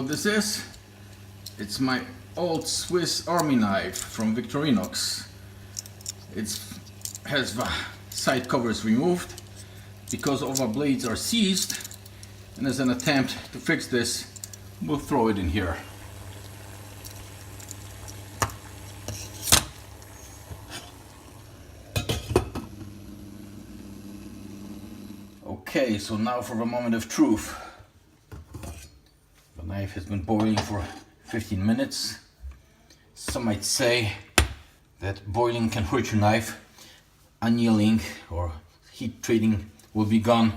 what this is? It's my old Swiss army knife from Victorinox. It has the side covers removed because all the blades are seized, and as an attempt to fix this, we'll throw it in here. Okay, so now for the moment of truth. The knife has been boiling for 15 minutes. Some might say that boiling can hurt your knife. Annealing or heat treating will be gone.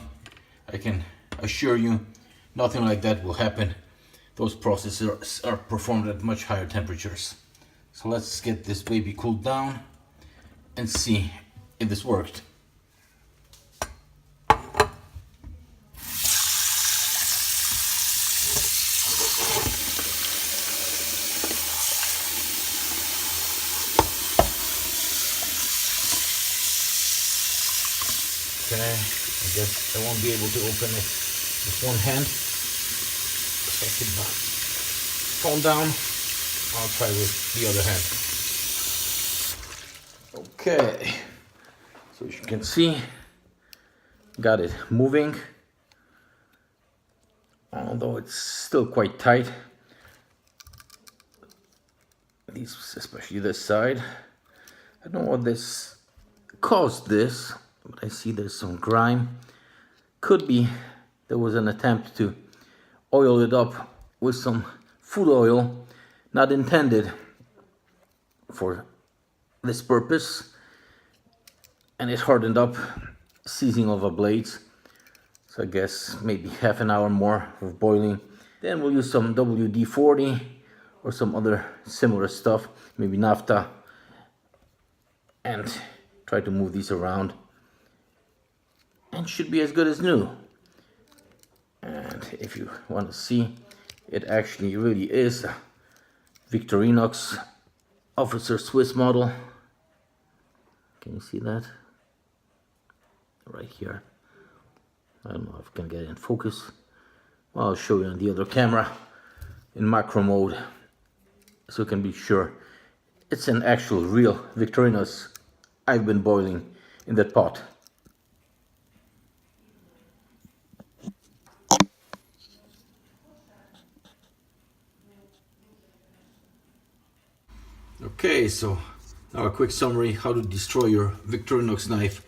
I can assure you nothing like that will happen. Those processes are performed at much higher temperatures. So let's get this baby cooled down and see if this worked. Okay, I guess I won't be able to open it with one hand. If I keep my phone down, I'll try with the other hand. Okay, so as you can see, got it moving, although it's still quite tight. Especially this side. I don't know what this caused this, but I see there's some grime. Could be there was an attempt to oil it up with some food oil, not intended for this purpose, and it hardened up, seizing all the blades. So I guess maybe half an hour more of boiling. Then we'll use some WD-40 or some other similar stuff, maybe naphtha, and try to move these around. And should be as good as new. And if you want to see, it actually really is a Victorinox Officier Suisse model. Can you see that? Right here. I don't know if I can get it in focus. Well, I'll show you on the other camera in macro mode, so you can be sure it's an actual real Victorinox I've been boiling in that pot. Okay, so now a quick summary how to destroy your Victorinox knife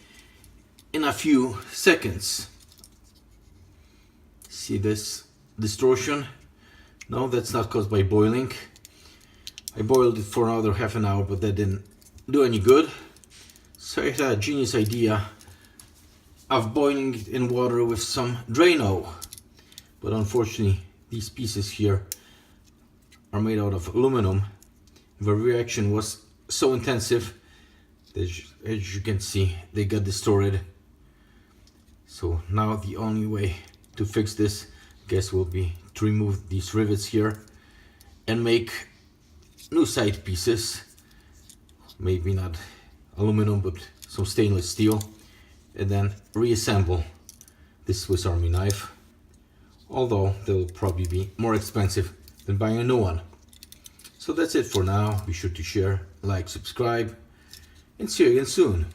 in a few seconds. See this distortion? No, that's not caused by boiling. I boiled it for another half an hour, but that didn't do any good. So I had a genius idea of boiling it in water with some Drano. But unfortunately, these pieces here are made out of aluminum. The reaction was so intensive that, as you can see, they got distorted. So now the only way to fix this, I guess, will be to remove these rivets here and make new side pieces. Maybe not aluminum, but some stainless steel, and then reassemble this Swiss Army knife. Although they'll probably be more expensive than buying a new one. So that's it for now. Be sure to share, like, subscribe, and see you again soon.